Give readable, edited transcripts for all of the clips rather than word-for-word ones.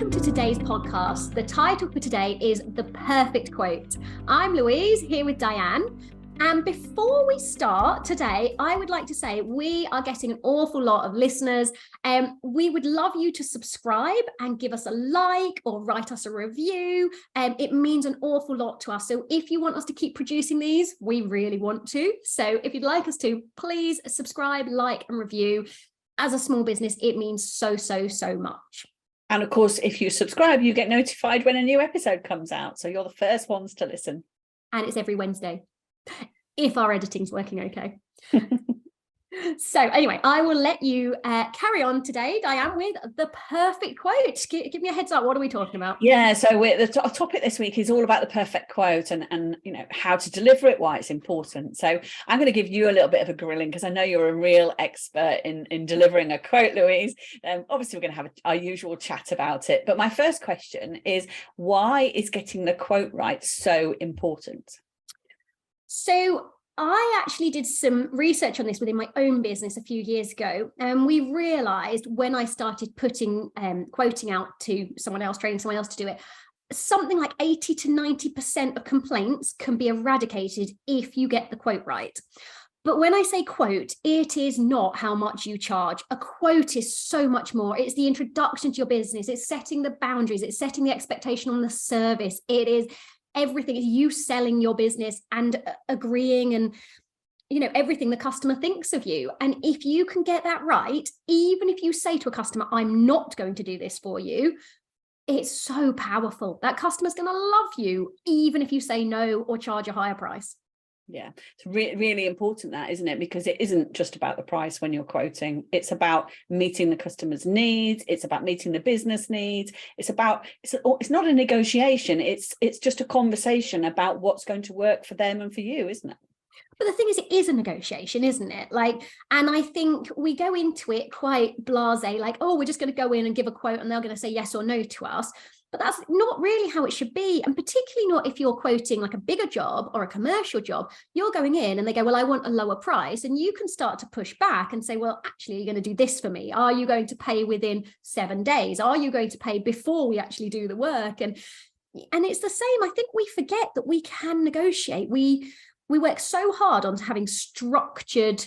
welcome to today's podcast. The title for today is The Perfect Quote. I'm Louise, here with Diane. And before we start today, I would like to say we are getting an awful lot of listeners. We would love you to subscribe and give us a like or write us a review. It means an awful lot to us. So if you want us to keep producing these, we really want to. So if you'd like us to, please subscribe, like and review. As a small business, it means so much. And of course, if you subscribe, you get notified when a new episode comes out. So you're the first ones to listen. And it's every Wednesday, if our editing's working okay. So anyway, I will let you carry on today, Diane, with the perfect quote. Give me a heads up. What are we talking about? Yeah, so the topic this week is all about the perfect quote and you know how to deliver it, why it's important. So I'm going to give you a little bit of a grilling because I know you're a real expert in delivering a quote, Louise. Obviously, we're going to have our usual chat about it. But my first question is, why is getting the quote right so important? So I actually did some research on this within my own business a few years ago, and we realized when I started putting quoting out to someone else, training someone else to do it, something like 80 to 90% of complaints can be eradicated if you get the quote right. But when I say quote, it is not how much you charge. A quote is so much more. It's the introduction to your business. It's setting the boundaries. It's setting the expectation on the service. It is everything. Is you selling your business and agreeing and, you know, everything the customer thinks of you. And if you can get that right, even if you say to a customer, I'm not going to do this for you, it's so powerful. That customer's going to love you, even if you say no or charge a higher price. Yeah, it's really important, that, isn't it? Because it isn't just about the price when you're quoting. It's about meeting the customer's needs. It's about meeting the business needs. It's not a negotiation. It's just a conversation about what's going to work for them and for you, isn't it? But the thing is, it is a negotiation, isn't it? And I think we go into it quite blasé, like, oh, we're just going to go in and give a quote and they're going to say yes or no to us. But that's not really how it should be. And particularly not if you're quoting like a bigger job or a commercial job. You're going in and they go, well, I want a lower price. And you can start to push back and say, well, actually, you're going to do this for me. Are you going to pay within 7 days? Are you going to pay before we actually do the work? And it's the same. I think we forget that we can negotiate. We work so hard on having structured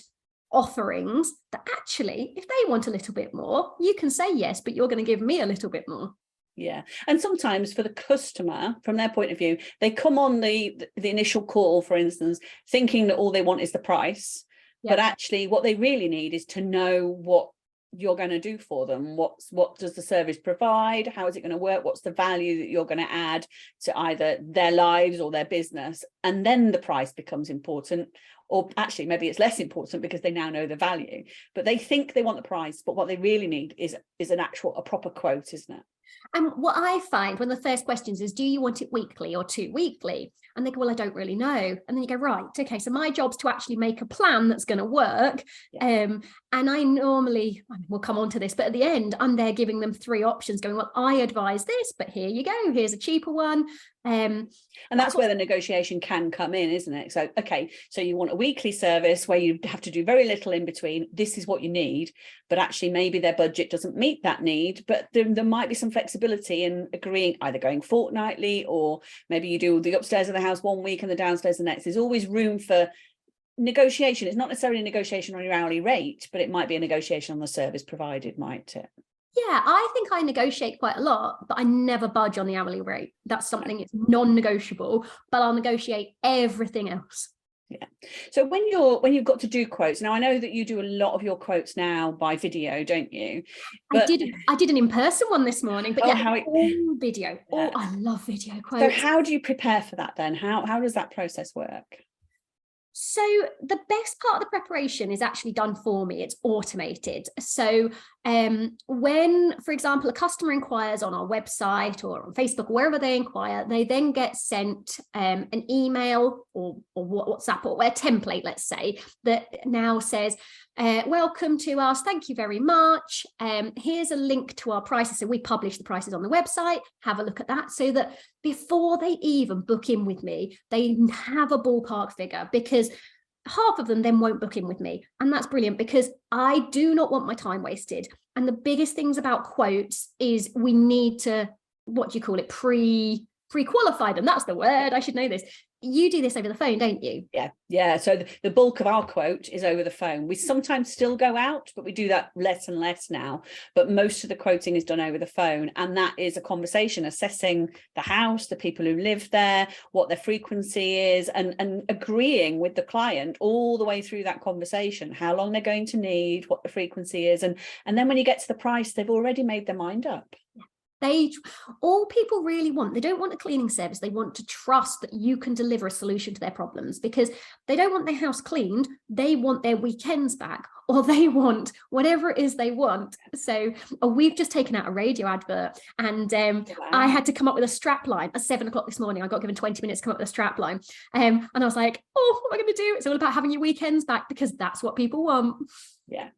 offerings that actually, if they want a little bit more, you can say yes, but you're going to give me a little bit more. Yeah. And sometimes for the customer, from their point of view, they come on the initial call, for instance, thinking that all they want is the price. Yeah. But actually what they really need is to know what you're going to do for them. What does the service provide? How is it going to work? What's the value that you're going to add to either their lives or their business? And then the price becomes important. Or actually, maybe it's less important because they now know the value. But they think they want the price, but what they really need is a proper quote, isn't it? And what I find when the first questions is, do you want it weekly or 2 weekly? And they go, well, I don't really know. And then you go, right, okay, so my job's to actually make a plan that's going to work. Yeah. And I normally, we'll come on to this, but at the end, I'm there giving them 3 options going, well, I advise this, but here you go. Here's a cheaper one. And that's where the negotiation can come in, isn't it? So, okay, so you want a weekly service where you have to do very little in between. This is what you need, but actually maybe their budget doesn't meet that need, but there might be some flexibility in agreeing either going fortnightly, or maybe you do the upstairs of the house 1 week and the downstairs the next. There's always room for negotiation. It's not necessarily a negotiation on your hourly rate, but it might be a negotiation on the service provided, might it? Yeah, I think I negotiate quite a lot, but I never budge on the hourly rate. That's something it's non-negotiable, but I'll negotiate everything else. Yeah. So when you've got to do quotes, now I know that you do a lot of your quotes now by video, don't you? But I did an in-person one this morning, but all video. Yeah. Oh, I love video quotes. So how do you prepare for that then? How does that process work? So the best part of the preparation is actually done for me. It's automated. So when, for example, a customer inquires on our website or on Facebook, wherever they inquire, they then get sent an email or WhatsApp or a template, let's say, that now says, welcome to us. Thank you very much. Here's a link to our prices. So we publish the prices on the website. Have a look at that so that before they even book in with me, they have a ballpark figure, because half of them then won't book in with me. And that's brilliant, because I do not want my time wasted. And the biggest things about quotes is we need to, what do you call it, pre-qualify them. That's the word. I should know this. You do this over the phone, don't you? Yeah. So the bulk of our quote is over the phone. We sometimes still go out, but we do that less and less now. But most of the quoting is done over the phone. And that is a conversation, assessing the house, the people who live there, what their frequency is, and agreeing with the client all the way through that conversation, how long they're going to need, what the frequency is. And then when you get to the price, they've already made their mind up. All people really want, they don't want a cleaning service, they want to trust that you can deliver a solution to their problems, because they don't want their house cleaned, they want their weekends back, or they want whatever it is they want. So we've just taken out a radio advert, and wow. I had to come up with a strap line at 7 o'clock this morning. I got given 20 minutes to come up with a strap line, and I was like, oh, what am I going to do? It's all about having your weekends back, because that's what people want. Yeah.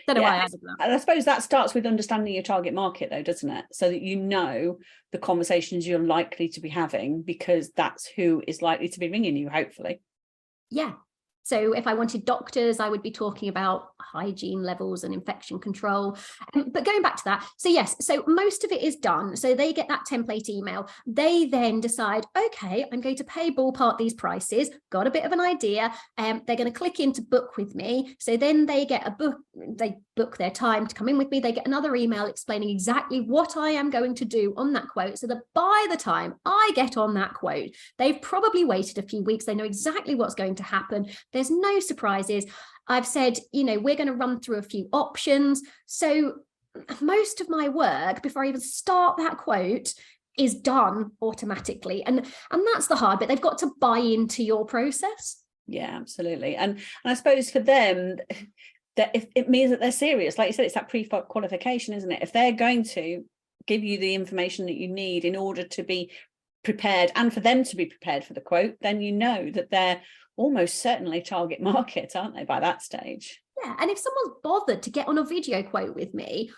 Don't know why I added that. And I suppose that starts with understanding your target market, though, doesn't it? So that you know the conversations you're likely to be having, because that's who is likely to be ringing you, hopefully. Yeah. So if I wanted doctors, I would be talking about hygiene levels and infection control. But going back to that, so yes, so most of it is done. So they get that template email. They then decide, okay, I'm going to pay ballpark these prices, got a bit of an idea. They're going to click in to book with me. So then they get a book, they book their time to come in with me. They get another email explaining exactly what I am going to do on that quote. So that by the time I get on that quote, they've probably waited a few weeks. They know exactly what's going to happen. There's no surprises. I've said, we're going to run through a few options. So most of my work before I even start that quote is done automatically. And that's the hard bit. They've got to buy into your process. Yeah, absolutely. And I suppose for them, that if it means that they're serious, like you said, it's that pre-qualification, isn't it? If they're going to give you the information that you need in order to be prepared, and for them to be prepared for the quote, then you know that they're almost certainly target market, aren't they, by that stage? Yeah. And if someone's bothered to get on a video quote with me,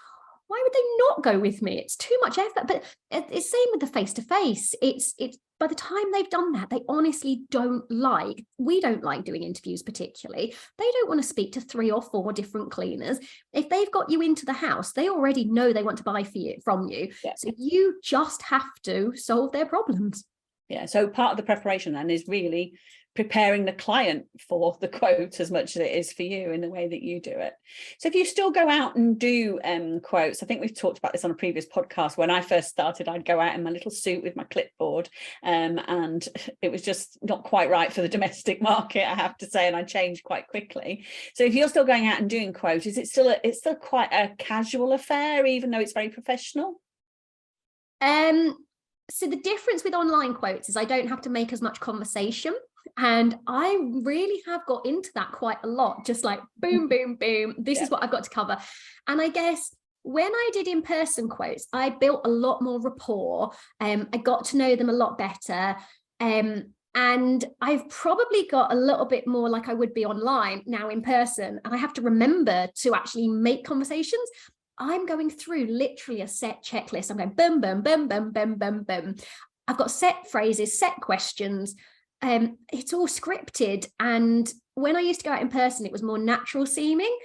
why would they not go with me? It's too much effort. But it's same with the face-to-face. It's by the time they've done that, they honestly we don't like doing interviews particularly. They don't want to speak to 3 or 4 different cleaners. If they've got you into the house, they already know they want to buy from you. Yeah. So you just have to solve their problems. Yeah. So part of the preparation then is really preparing the client for the quote as much as it is for you in the way that you do it. So if you still go out and do quotes, I think we've talked about this on a previous podcast. When I first started, I'd go out in my little suit with my clipboard, and it was just not quite right for the domestic market, I have to say, and I changed quite quickly. So if you're still going out and doing quotes, is it still it's still quite a casual affair, even though it's very professional? So the difference with online quotes is I don't have to make as much conversation. And I really have got into that quite a lot, just like boom, boom, boom. This is what I've got to cover. And I guess when I did in-person quotes, I built a lot more rapport. I got to know them a lot better. And I've probably got a little bit more like I would be online now in person. And I have to remember to actually make conversations. I'm going through literally a set checklist. I'm going boom, boom, boom, boom, boom, boom, boom. I've got set phrases, set questions. It's all scripted. And when I used to go out in person, it was more natural seeming.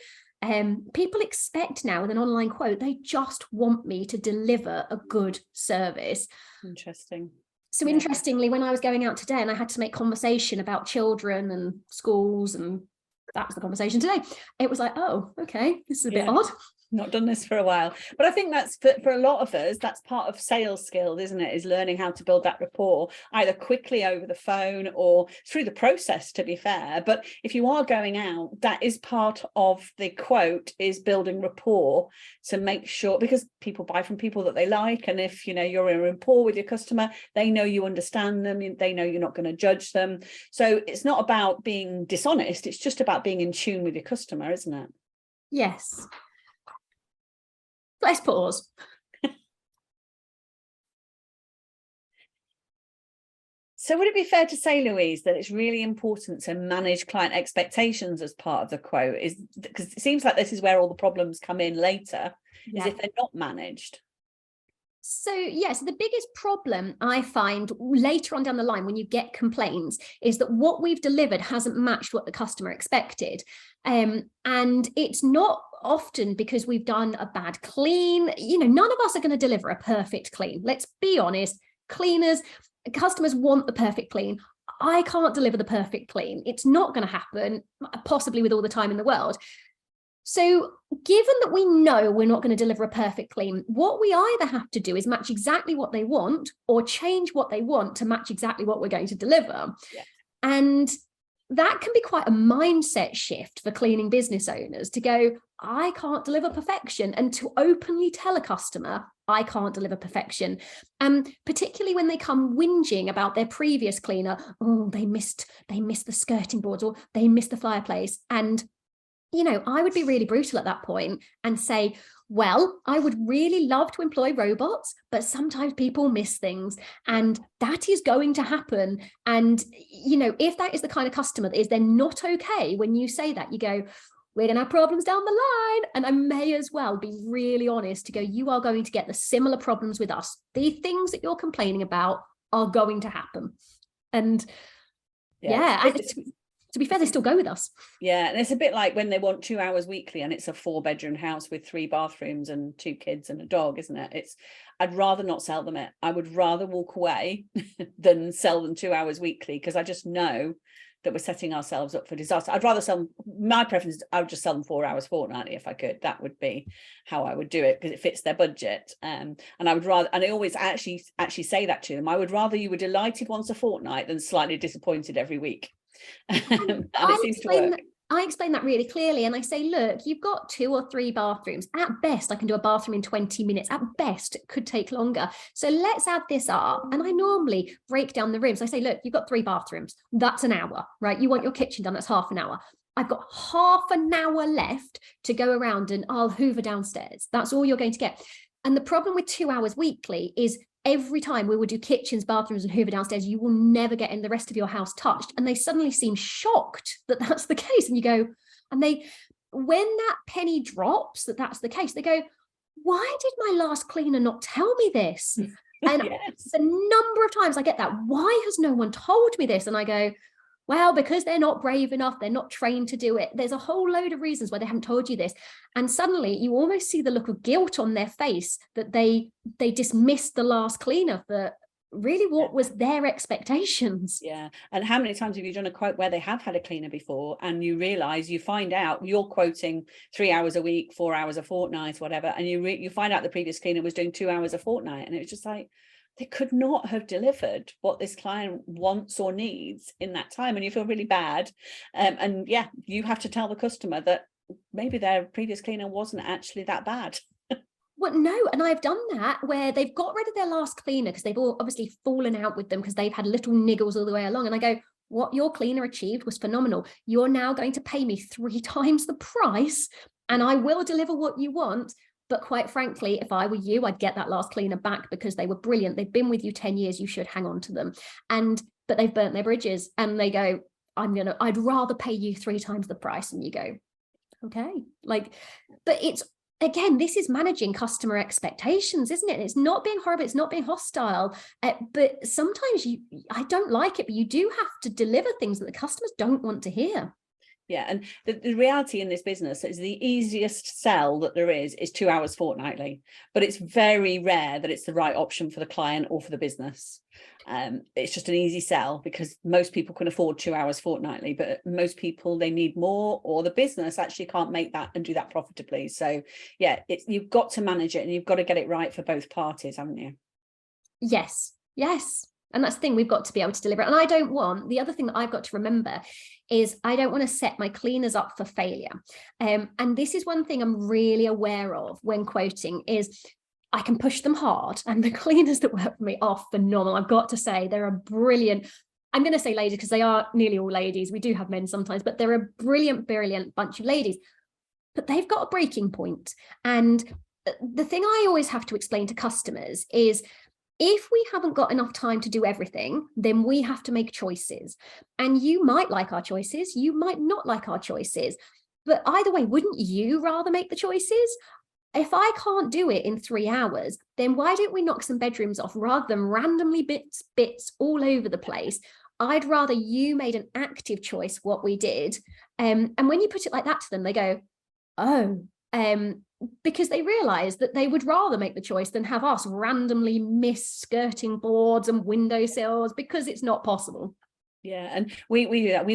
People expect now with an online quote, they just want me to deliver a good service. Interesting. So interestingly, when I was going out today and I had to make conversation about children and schools, and that was the conversation today, it was like, oh, okay, this is a bit odd. Not done this for a while, but I think that's for a lot of us, that's part of sales skills, isn't it? Is learning how to build that rapport either quickly over the phone or through the process, to be fair. But if you are going out, that is part of the quote, is building rapport to make sure, because people buy from people that they like, and if you're in rapport with your customer, they know you understand them, they know you're not going to judge them. So it's not about being dishonest, it's just about being in tune with your customer, isn't it? Yes. Let's pause. So would it be fair to say, Louise, that it's really important to manage client expectations as part of the quote? Is because it seems like this is where all the problems come in later, is if they're not managed. So yes, the biggest problem I find later on down the line when you get complaints is that what we've delivered hasn't matched what the customer expected. And it's not often because we've done a bad clean. You know, none of us are going to deliver a perfect clean. Let's be honest. Customers want the perfect clean. I can't deliver the perfect clean. It's not going to happen, possibly with all the time in the world. So given that we know we're not going to deliver a perfect clean, what we either have to do is match exactly what they want or change what they want to match exactly what we're going to deliver. Yeah. And that can be quite a mindset shift for cleaning business owners to go, I can't deliver perfection, and to openly tell a customer, I can't deliver perfection. Particularly when they come whinging about their previous cleaner, oh, they missed the skirting boards or they missed the fireplace. And you know, I would be really brutal at that point and say, well, I would really love to employ robots, but sometimes people miss things and that is going to happen. And, you know, if that is the kind of customer that is then not okay when you say that, you go, we're going to have problems down the line. And I may as well be really honest to go, you are going to get the similar problems with us. The things that you're complaining about are going to happen. And to be fair, they still go with us. Yeah, and it's a bit like when they want 2 hours weekly and it's a 4-bedroom house with 3 bathrooms and 2 kids and a dog, isn't it? I'd rather not sell them it. I would rather walk away than sell them 2 hours weekly, because I just know that we're setting ourselves up for disaster. I'd rather sell them, my preference is I would just sell them 4 hours fortnightly if I could. That would be how I would do it, because it fits their budget. And I would rather, and I always actually say that to them, I would rather you were delighted once a fortnight than slightly disappointed every week. And it seems to work. I explain that really clearly, and I say, look, you've got 2 or 3 bathrooms. At best, I can do a bathroom in 20 minutes. At best, it could take longer. So let's add this up. And I normally break down the rooms. I say, look, you've got 3 bathrooms. That's an hour, right? You want your kitchen done, that's half an hour. I've got half an hour left to go around and I'll hoover downstairs. That's all you're going to get. And the problem with 2 hours weekly is every time we will do kitchens, bathrooms and hoover downstairs, you will never get in the rest of your house touched. And they suddenly seem shocked that that's the case. And you go, and when that penny drops, that's the case, they go, why did my last cleaner not tell me this? And yes. The number of times I get that, why has no one told me this? And I go, well, because they're not brave enough, they're not trained to do it. There's a whole load of reasons why they haven't told you this. And suddenly you almost see the look of guilt on their face that they dismissed the last cleaner for really what was their expectations. Yeah. And how many times have you done a quote where they have had a cleaner before and you find out you're quoting 3 hours a week, 4 hours a fortnight, whatever, and you find out the previous cleaner was doing 2 hours a fortnight, and it was just like, they could not have delivered what this client wants or needs in that time, and you feel really bad. And yeah, you have to tell the customer that maybe their previous cleaner wasn't actually that bad. Well, no, and I've done that where they've got rid of their last cleaner because they've all obviously fallen out with them because they've had little niggles all the way along. And I go, what your cleaner achieved was phenomenal. You're now going to pay me 3 times the price and I will deliver what you want. But quite frankly, if I were you, I'd get that last cleaner back because they were brilliant. They've been with you 10 years. You should hang on to them. But they've burnt their bridges and they go, I'd rather pay you 3 times the price. And you go, okay, but it's, again, this is managing customer expectations, isn't it? It's not being horrible. It's not being hostile. But sometimes I don't like it, but you do have to deliver things that the customers don't want to hear. Yeah, and the reality in this business is the easiest sell that there is 2 hours fortnightly, but it's very rare that it's the right option for the client or for the business. It's just an easy sell because most people can afford 2 hours fortnightly, but most people, they need more, or the business actually can't make that and do that profitably. So yeah, you've got to manage it and you've got to get it right for both parties, haven't you? Yes. And that's the thing, we've got to be able to deliver. And the other thing that I've got to remember is I don't want to set my cleaners up for failure. And this is one thing I'm really aware of when quoting is I can push them hard. And the cleaners that work for me are phenomenal. I've got to say, they're a brilliant, I'm going to say ladies because they are nearly all ladies. We do have men sometimes, but they're a brilliant bunch of ladies. But they've got a breaking point. And the thing I always have to explain to customers is, if we haven't got enough time to do everything, then we have to make choices. And you might like our choices, you might not like our choices. But either way, wouldn't you rather make the choices? if I can't do it in 3 hours, then why don't we knock some bedrooms off rather than randomly bits all over the place? I'd rather you made an active choice what we did. And when you put it like that to them, they go, oh, because they realize that they would rather make the choice than have us randomly miss skirting boards and windowsills because it's not possible. Yeah, and we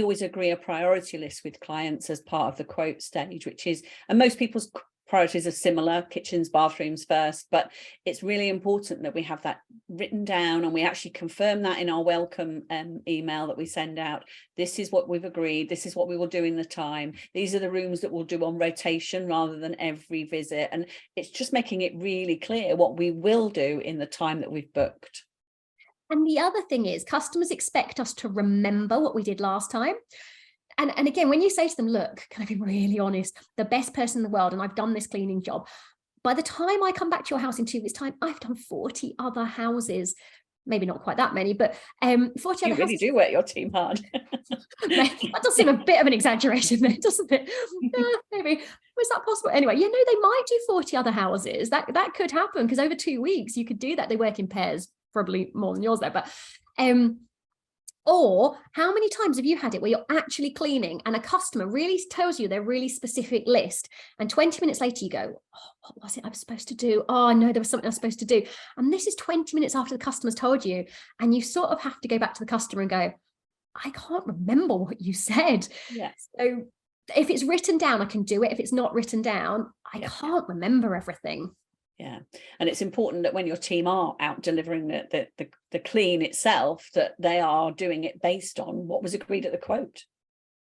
always agree a priority list with clients as part of the quote stage, which is, and most people's priorities are similar, kitchens, bathrooms first, but it's really important that we have that written down and we actually confirm that in our welcome email that we send out. This is what we've agreed, this is what we will do in the time, these are the rooms that we'll do on rotation rather than every visit, and it's just making it really clear what we will do in the time that we've booked. And the other thing is, customers expect us to remember what we did last time. And again, when you say to them, look, can I be really honest, the best person in the world, and I've done this cleaning job, by the time I come back to your house in 2 weeks' time, I've done 40 other houses. Maybe not quite that many, but 40 you other really houses. do work your team hard. That does seem a bit of an exaggeration there, doesn't it? Maybe. Was that possible? Anyway, you know, they might do 40 other houses. That could happen, because over 2 weeks, you could do that. They work in pairs, probably more than yours there, but or how many times have you had it where you're actually cleaning and a customer really tells you their really specific list, and 20 minutes later you go, oh, what was it I was supposed to do? Oh, no, there was something I was supposed to do. And this is 20 minutes after the customer's told you, and you sort of have to go back to the customer and go, I can't remember what you said. Yeah. So if it's written down, I can do it. If it's not written down, I can't remember everything. Yeah, and it's important that when your team are out delivering the clean itself, that they are doing it based on what was agreed at the quote.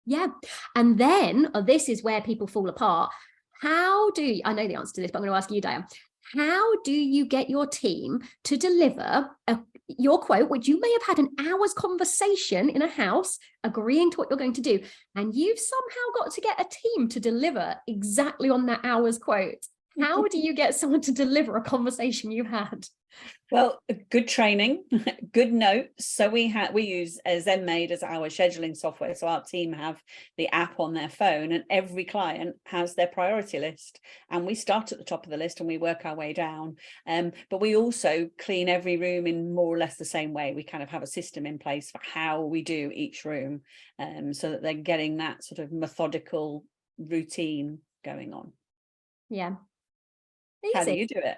Yeah, and then this is where people fall apart. How do you, I know the answer to this, but I'm going to ask you, Diane. How do you get your team to deliver your quote, which you may have had an hour's conversation in a house, agreeing to what you're going to do, and you've somehow got to get a team to deliver exactly on that hour's quote? How do you get someone to deliver a conversation you had? Well, good training, good notes. So we use ZenMaid as our scheduling software. So our team have the app on their phone, and every client has their priority list. And we start at the top of the list and we work our way down. But we also clean every room in more or less the same way. We kind of have a system in place for how we do each room, so that they're getting that sort of methodical routine going on. Yeah. Easy. How do you do it?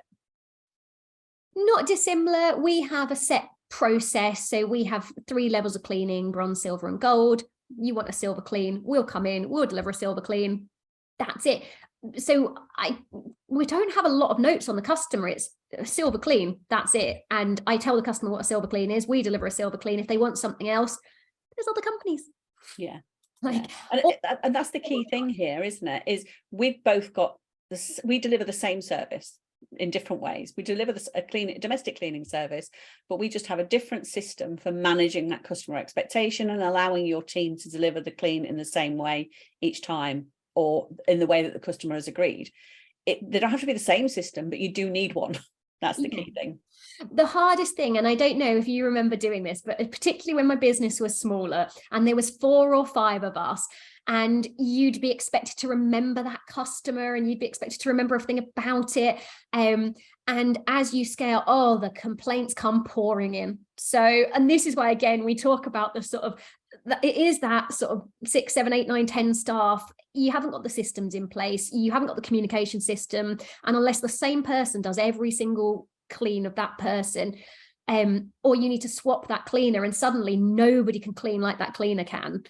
Not dissimilar. We have a set process. So we have 3 levels of cleaning: bronze, silver, and gold. You want a silver clean, we'll come in, we'll deliver a silver clean. That's it. So we don't have a lot of notes on the customer. It's a silver clean, that's it. And I tell the customer what a silver clean is. We deliver a silver clean. If they want something else, there's other companies. Yeah. Like, yeah. And that's the key thing here, isn't it? Is we've both got this, we deliver the same service in different ways. We deliver a domestic cleaning service, but we just have a different system for managing that customer expectation and allowing your team to deliver the clean in the same way each time, or in the way that the customer has agreed. They don't have to be the same system, but you do need one. That's the key thing. The hardest thing, and I don't know if you remember doing this, but particularly when my business was smaller and there was 4 or 5 of us, and you'd be expected to remember that customer and you'd be expected to remember everything about it. And as you scale, the complaints come pouring in. So, and this is why, again, we talk about the sort of, it is that sort of 6, 7, 8, 9, 10 staff. You haven't got the systems in place. You haven't got the communication system. And unless the same person does every single clean of that person, or you need to swap that cleaner and suddenly nobody can clean like that cleaner can.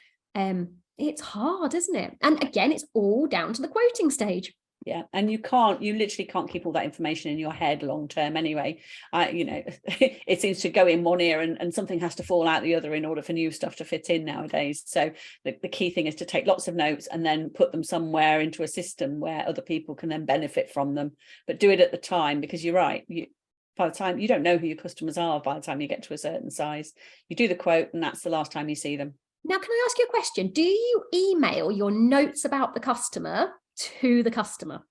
It's hard, isn't it? And again, it's all down to the quoting stage. Yeah, and you literally can't keep all that information in your head long term anyway. It seems to go in one ear and something has to fall out the other in order for new stuff to fit in nowadays. So the key thing is to take lots of notes and then put them somewhere into a system where other people can then benefit from them. But do it at the time, because you're right. By the time, you don't know who your customers are by the time you get to a certain size. You do the quote and that's the last time you see them. Now, can I ask you a question? Do you email your notes about the customer to the customer?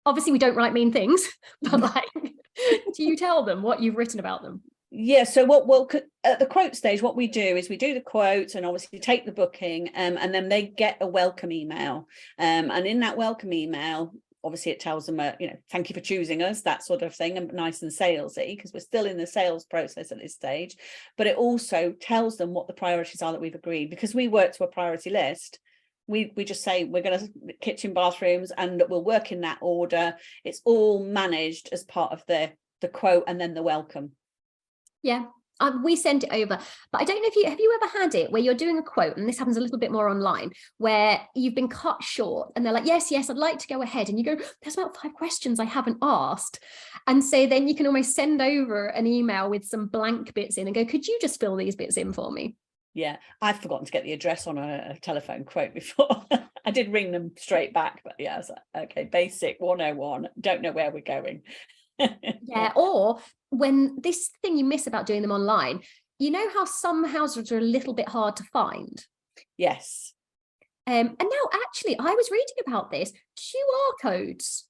Obviously, we don't write mean things, but do you tell them what you've written about them? Yeah, so at the quote stage, what we do is we do the quote and obviously take the booking, and then they get a welcome email. And in that welcome email, obviously it tells them, thank you for choosing us, that sort of thing, and nice and salesy, because we're still in the sales process at this stage. But it also tells them what the priorities are that we've agreed, because we work to a priority list. We just say we're going to kitchen, bathrooms, and we'll work in that order. It's all managed as part of the quote and then the welcome. Yeah. We send it over, but I don't know if have you ever had it where you're doing a quote, and this happens a little bit more online, where you've been cut short and they're like, yes, I'd like to go ahead, and you go, there's about 5 questions I haven't asked. And so then you can almost send over an email with some blank bits in and go, could you just fill these bits in for me? Yeah, I've forgotten to get the address on a telephone quote before. I did ring them straight back, but yeah, I was like, okay, basic 101, don't know where we're going. Yeah, or when this thing you miss about doing them online, you know how some houses are a little bit hard to find? Yes. And now actually I was reading about this, QR codes.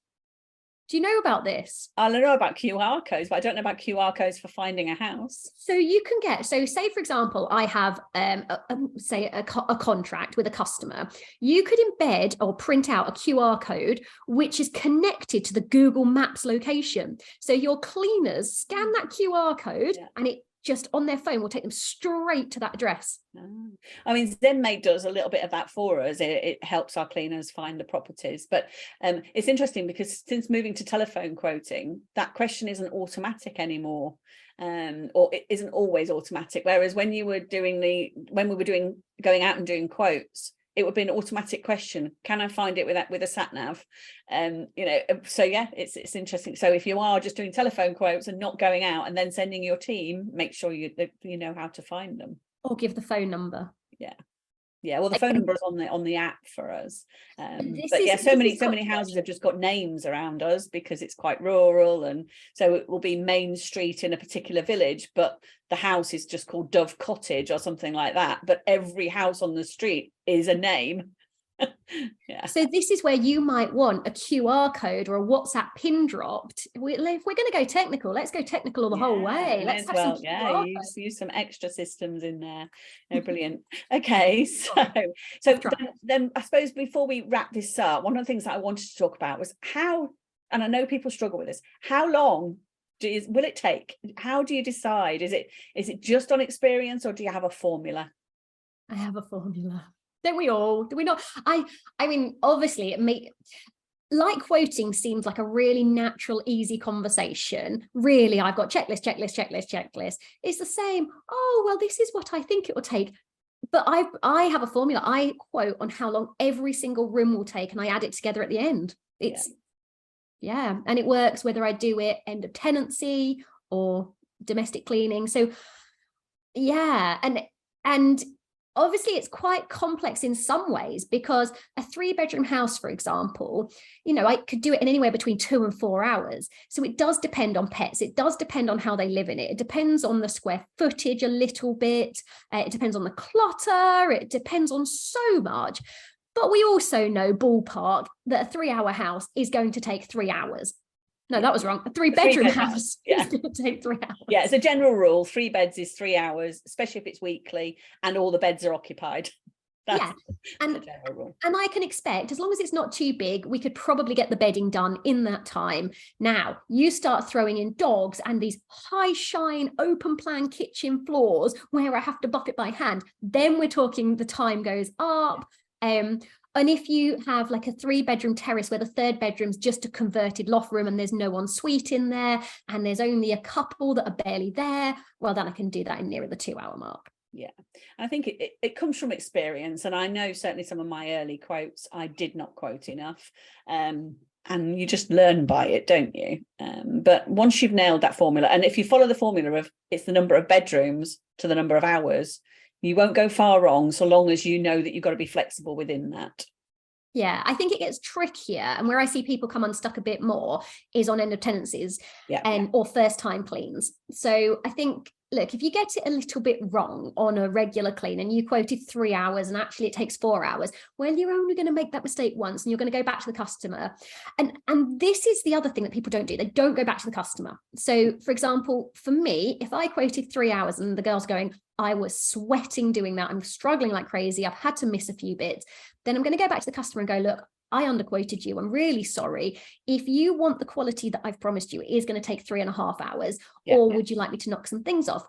Do you know about this? I know about QR codes, but I don't know about QR codes for finding a house. So you can get, so say for example, I have a contract with a customer. You could embed or print out a QR code which is connected to the Google Maps location. So your cleaners scan that QR code, and it just on their phone will take them straight to that address. I mean, ZenMaid does a little bit of that for us. It helps our cleaners find the properties. But it's interesting because since moving to telephone quoting, that question isn't automatic anymore, or it isn't always automatic. Whereas when you were doing going out and doing quotes, it would be an automatic question. Can I find it with a sat nav? So yeah, it's interesting. So if you are just doing telephone quotes and not going out and then sending your team, make sure you know how to find them. Or give the phone number. Yeah, well, the phone number is on the app for us. But yeah, so many houses have just got names around us because it's quite rural, and so it will be Main Street in a particular village, but the house is just called Dove Cottage or something like that. But every house on the street is a name. Yeah. So this is where you might want a QR code or a WhatsApp pin dropped. If we're going to go technical, let's go technical the whole way. Let's have some use some extra systems in there. Oh, brilliant. Okay, so then I suppose before we wrap this up, one of the things that I wanted to talk about was how, and I know people struggle with this, how long will it take? How do you decide? Is it just on experience, or do you have a formula? I have a formula. Don't we all? Do we not? I mean, obviously, like quoting seems like a really natural, easy conversation. Really, I've got checklist. It's the same. Oh, well, this is what I think it will take. But I have a formula. I quote on how long every single room will take, and I add it together at the end. And it works whether I do it end of tenancy or domestic cleaning. So yeah, and obviously it's quite complex in some ways, because a 3-bedroom house, for example, I could do it in anywhere between 2 and 4 hours. So it does depend on pets. It does depend on how they live in it. It depends on the square footage a little bit. It depends on the clutter. It depends on so much. But we also know ballpark that a 3-hour house is going to take 3 hours. No, that was wrong. A 3-bedroom house is going to take 3 hours. Yeah, it's a general rule. 3 beds is 3 hours, especially if it's weekly and all the beds are occupied. That's the general rule. And I can expect, as long as it's not too big, we could probably get the bedding done in that time. Now, you start throwing in dogs and these high shine, open plan kitchen floors where I have to buff it by hand. Then we're talking the time goes up. And if you have like a 3-bedroom terrace where the 3rd bedroom's just a converted loft room and there's no ensuite in there and there's only a couple that are barely there, well, then I can do that in nearer the 2-hour mark. Yeah, I think it comes from experience. And I know certainly some of my early quotes, I did not quote enough. And you just learn by it, don't you? But once you've nailed that formula, and if you follow the formula of it's the number of bedrooms to the number of hours, you won't go far wrong, so long as you know that you've got to be flexible within that. Yeah, I think it gets trickier, and where I see people come unstuck a bit more is on end of tenancies or first time cleans. So I think, look, if you get it a little bit wrong on a regular clean and you quoted 3 hours and actually it takes 4 hours, well, you're only going to make that mistake once and you're going to go back to the customer. And this is the other thing that people don't do. They don't go back to the customer. So for example, for me, if I quoted 3 hours and the girl's going, I was sweating doing that, I'm struggling like crazy, I've had to miss a few bits, then I'm going to go back to the customer and go, look, I underquoted you. I'm really sorry. If you want the quality that I've promised you, it is going to take 3.5 hours, or would you like me to knock some things off?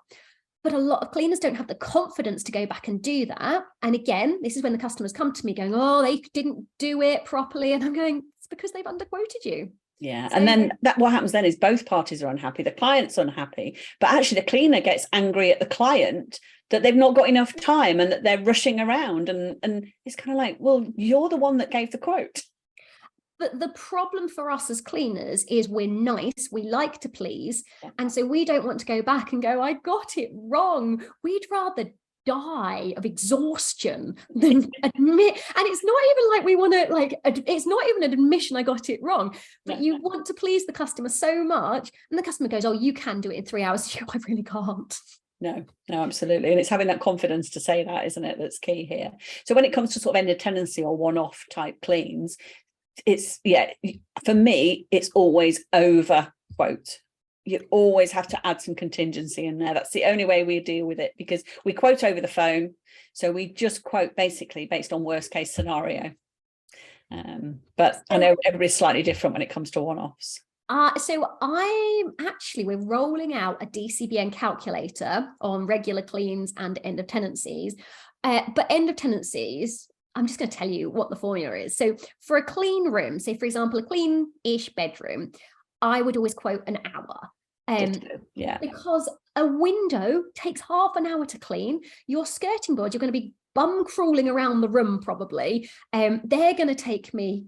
But a lot of cleaners don't have the confidence to go back and do that. And again, this is when the customers come to me going, oh, they didn't do it properly. And I'm going, it's because they've underquoted you. Yeah. So, and then what happens then is both parties are unhappy. The client's unhappy, but actually the cleaner gets angry at the client that they've not got enough time and that they're rushing around. And it's kind of like, well, you're the one that gave the quote. But the problem for us as cleaners is we're nice, we like to please. And so we don't want to go back and go, I got it wrong. We'd rather die of exhaustion than admit. And it's not even like we want to, like, it's not even an admission I got it wrong, but you want to please the customer so much. And the customer goes, oh, you can do it in 3 hours. I really can't. No, absolutely. And it's having that confidence to say that, isn't it? That's key here. So when it comes to sort of end of tenancy or one-off type cleans, it's, for me, it's always over quote. You always have to add some contingency in there. That's the only way we deal with it, because we quote over the phone. So we just quote basically based on worst case scenario. But I know everybody's slightly different when it comes to one-offs. So we're rolling out a DCBN calculator on regular cleans and end of tenancies. But end of tenancies, I'm just going to tell you what the formula is. So for a clean room, say, for example, a clean-ish bedroom, I would always quote an hour. Because a window takes half an hour to clean. Your skirting board, you're going to be bum crawling around the room probably. They're going to take me,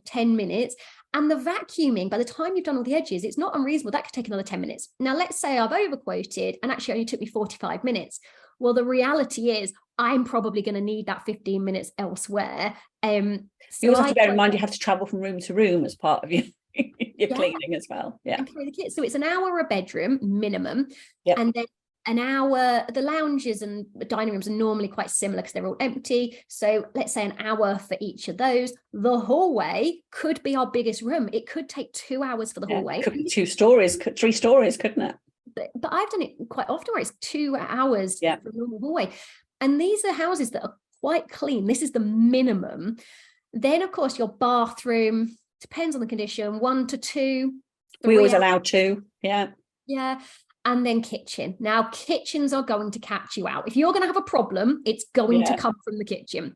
10 minutes. And the vacuuming, by the time you've done all the edges, it's not unreasonable. That could take another 10 minutes. Now, let's say I've overquoted and actually only took me 45 minutes. Well, the reality is I'm probably going to need that 15 minutes elsewhere. So you also have to bear in mind you have to travel from room to room as part of your cleaning as well. Yeah. And carry the kids. So it's an hour a bedroom minimum. Yep. And then an hour, the lounges and dining rooms are normally quite similar because they're all empty. So let's say an hour for each of those. The hallway could be our biggest room. It could take 2 hours for the hallway. It could be 2 stories, 3 stories, couldn't it? But I've done it quite often where it's 2 hours for the normal hallway. And these are houses that are quite clean. This is the minimum. Then, of course, your bathroom, depends on the condition, 1 to 2. We always allow 2. Yeah. And then kitchen. Now, kitchens are going to catch you out. If you're going to have a problem, it's going to come from the kitchen.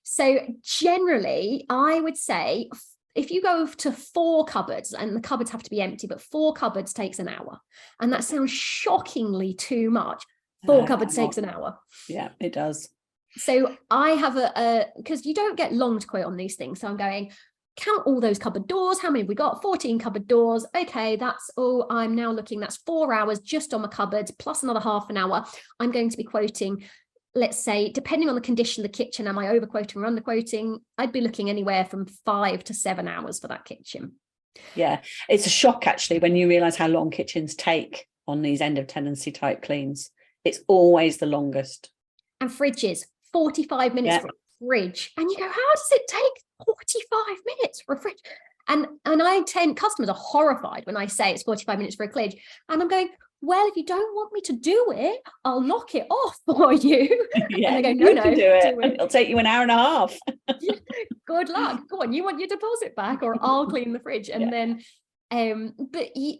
So generally, I would say if you go to 4 cupboards, and the cupboards have to be empty, but 4 cupboards takes an hour. And that sounds shockingly too much. 4 cupboards takes an hour. Yeah, it does. So I have because you don't get long to quote on these things. So I'm going, count all those cupboard doors. How many have we got? 14 cupboard doors. Okay, that's all. I'm now looking, that's 4 hours just on my cupboards, plus another half an hour. I'm going to be quoting, let's say, depending on the condition of the kitchen, am I overquoting or underquoting? I'd be looking anywhere from 5 to 7 hours for that kitchen. Yeah, it's a shock actually when you realise how long kitchens take on these end of tenancy type cleans. It's always the longest. And fridges, 45 minutes for a fridge. And you go, how does it take 45 minutes for a fridge? And customers are horrified when I say it's 45 minutes for a fridge. And I'm going, well, if you don't want me to do it, I'll lock it off for you. Yeah, and they go, no, do it. It'll take you an hour and a half. Good luck. Go on, you want your deposit back, or I'll clean the fridge. And then but the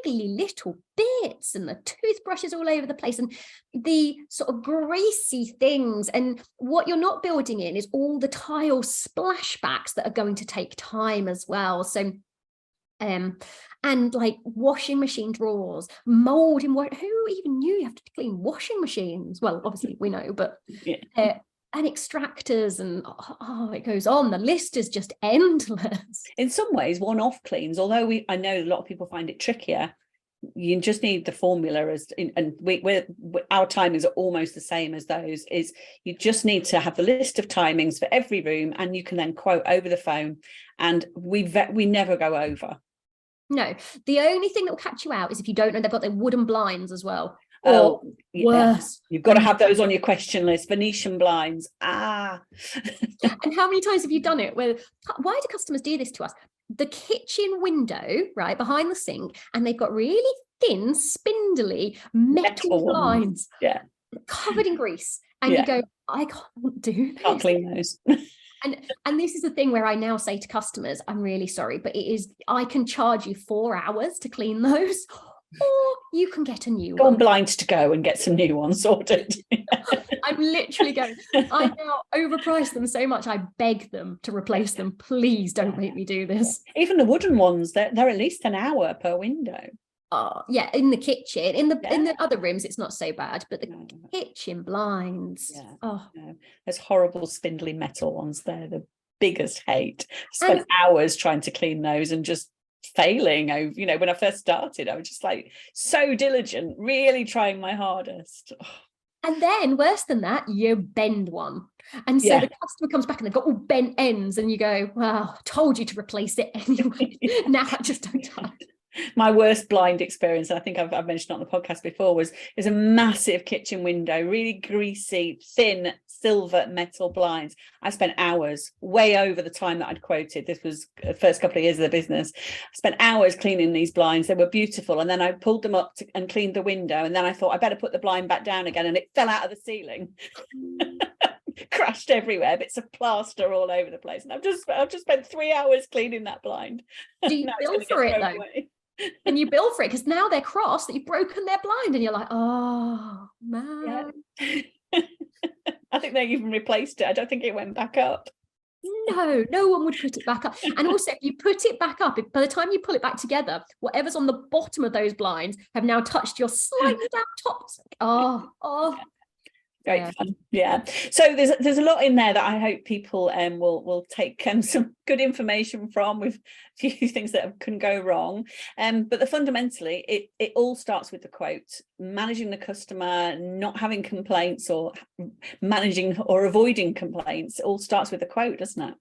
niggly little bits and the toothbrushes all over the place and the sort of greasy things, and what you're not building in is all the tile splashbacks that are going to take time as well. So and like washing machine drawers, mold in what, who even knew you have to clean washing machines? Well, obviously we know, but and extractors, and it goes on. The list is just endless. In some ways, one-off cleans, although I know a lot of people find it trickier, you just need the formula and our timings are almost the same as those. Is you just need to have the list of timings for every room, and you can then quote over the phone, and we never go over. No, the only thing that will catch you out is if you don't know they've got their wooden blinds as well. Oh, worse. You've got to have those on your question list. Venetian blinds. And how many times have you done it? Why do customers do this to us? The kitchen window, right, behind the sink, and they've got really thin, spindly metal blinds, covered in grease. And you go, I can't do this. Can't clean those. And this is the thing where I now say to customers, I'm really sorry, but I can charge you 4 hours to clean those, or you can get a new Go one. on Blind to Go and get some new ones sorted. I'm literally going, I now overprice them so much, I beg them to replace them. Please don't make me do this. Even the wooden ones, they're at least an hour per window. Oh, yeah, in the kitchen. In the other rooms, it's not so bad, but the kitchen blinds. Yeah. Oh, no. There's horrible spindly metal ones. They're the biggest hate. Spent hours trying to clean those and just failing over, when I first started, I was just like so diligent, really trying my hardest. And then worse than that, you bend one. And so the customer comes back and they've got all bent ends and you go, well, told you to replace it anyway. Now I just don't touch. My worst blind experience, and I think I've mentioned on the podcast before, is a massive kitchen window, really greasy, thin silver metal blinds. I spent hours, way over the time that I'd quoted. This was the first couple of years of the business. I spent hours cleaning these blinds. They were beautiful. And then I pulled them up and cleaned the window. And then I thought I better put the blind back down again. And it fell out of the ceiling. Crashed everywhere, bits of plaster all over the place. And I've just spent 3 hours cleaning that blind. Do you bill for it though? And you bill for it because now they're cross that you've broken their blind and you're like, oh man. Yeah. I think they even replaced it. I don't think it went back up. No one would put it back up. And also if you put it back up, by the time you pull it back together, whatever's on the bottom of those blinds have now touched your slightly down tops. Oh. Great fun. Yeah. So there's a lot in there that I hope people will take some good information from, with a few things that can go wrong. But fundamentally it all starts with the quote. Managing the customer, not having complaints, or managing or avoiding complaints, all starts with the quote, doesn't it?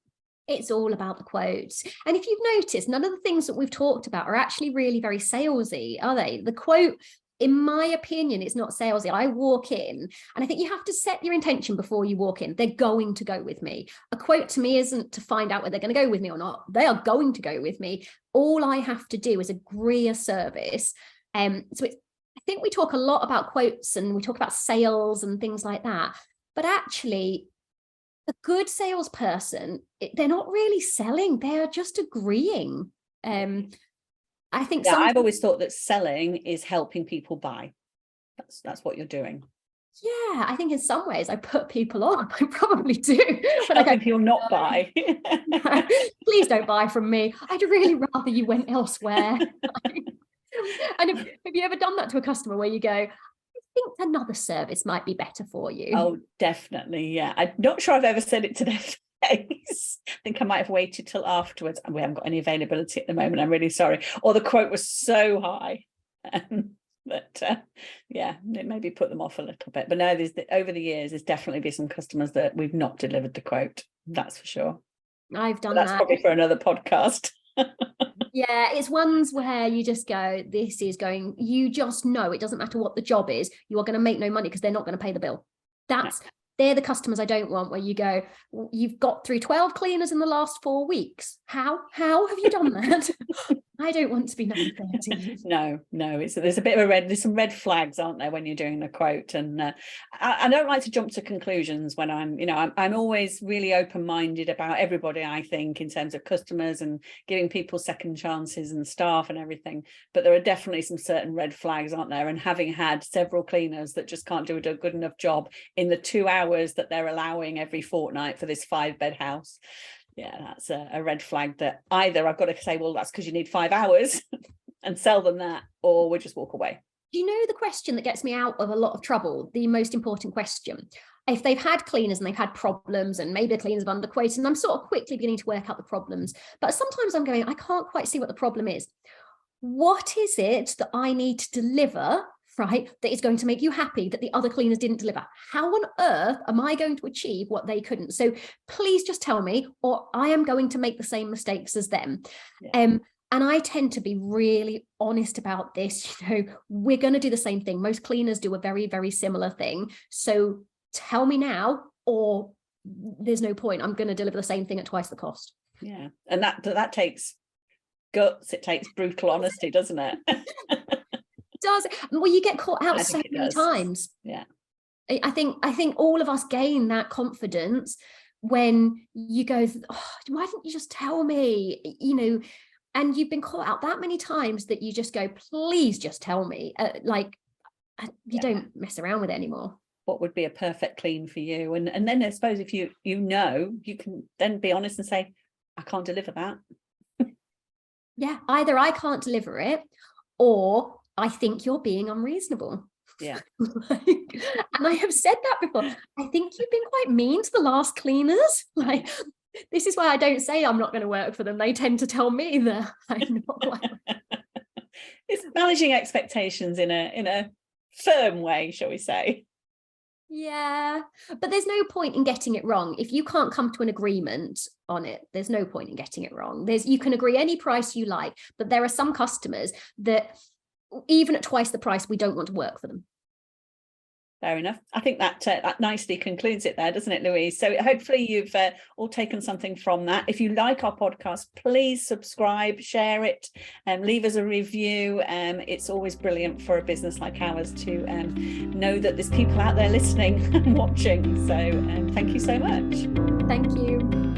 It's all about the quotes. And if you've noticed, none of the things that we've talked about are actually really very salesy, are they? The quote, in my opinion, it's not salesy. I walk in and I think you have to set your intention before you walk in. They're going to go with me. A quote to me isn't to find out whether they're going to go with me or not. They are going to go with me. All I have to do is agree a service. I think we talk a lot about quotes and we talk about sales and things like that. But actually, a good salesperson, they're not really selling. They're just agreeing. I think I've always thought that selling is helping people buy. That's what you're doing. Yeah, I think in some ways I put people on. I probably do. But helping people not buy. Please don't buy from me. I'd really rather you went elsewhere. And have you ever done that to a customer where you go, I think another service might be better for you? Oh, definitely. Yeah. I'm not sure I've ever said it to their face. I think I might have waited till afterwards. We haven't got any availability at the moment. I'm really sorry. Or the quote was so high. But it maybe put them off a little bit. But no, over the years, there's definitely been some customers that we've not delivered the quote. That's for sure. I've done that. That's probably for another podcast. Yeah, it's ones where you just go, you just know it doesn't matter what the job is, you are going to make no money because they're not going to pay the bill. They're the customers I don't want, where you go, you've got through 12 cleaners in the last 4 weeks. How have you done that? I don't want to be number 30. No, there's some red flags, aren't there, when you're doing the quote? And I don't like to jump to conclusions when I'm always really open-minded about everybody, I think, in terms of customers and giving people second chances and staff and everything. But there are definitely some certain red flags, aren't there? And having had several cleaners that just can't do a good enough job in the 2 hours that they're allowing every fortnight for this 5-bed house. Yeah, that's a red flag that either I've got to say, well, that's because you need 5 hours and sell them that, or we'll just walk away. Do you know the question that gets me out of a lot of trouble? The most important question. If they've had cleaners and they've had problems and maybe the cleaners have underquoted, and I'm sort of quickly beginning to work out the problems, but sometimes I'm going, I can't quite see what the problem is. What is it that I need to deliver, right, that is going to make you happy that the other cleaners didn't deliver? How on earth am I going to achieve what they couldn't? So please just tell me, or I am going to make the same mistakes as them. Yeah. And I tend to be really honest about this. We're going to do the same thing. Most cleaners do a very, very similar thing. So tell me now, or there's no point. I'm going to deliver the same thing at twice the cost. Yeah. And that takes guts. It takes brutal honesty, doesn't it? Does. Well, you get caught out so many times. Yeah. I think all of us gain that confidence when you go, oh, why didn't you just tell me, and you've been caught out that many times that you just go, please just tell me, you don't mess around with it anymore. What would be a perfect clean for you? And then I suppose if you can then be honest and say, I can't deliver that. Yeah, either I can't deliver it, or I think you're being unreasonable. Yeah. And I have said that before. I think you've been quite mean to the last cleaners. Like, this is why I don't say I'm not going to work for them. They tend to tell me that I'm not. It's managing expectations in a firm way, shall we say. Yeah, but there's no point in getting it wrong. If you can't come to an agreement on it, there's no point in getting it wrong. You can agree any price you like, but there are some customers that even at twice the price, we don't want to work for them. Fair enough. I think that nicely concludes it there, doesn't it, Louise? So hopefully you've all taken something from that. If you like our podcast, please subscribe, share it, and leave us a review. It's always brilliant for a business like ours to know that there's people out there listening and watching. So thank you so much. Thank you.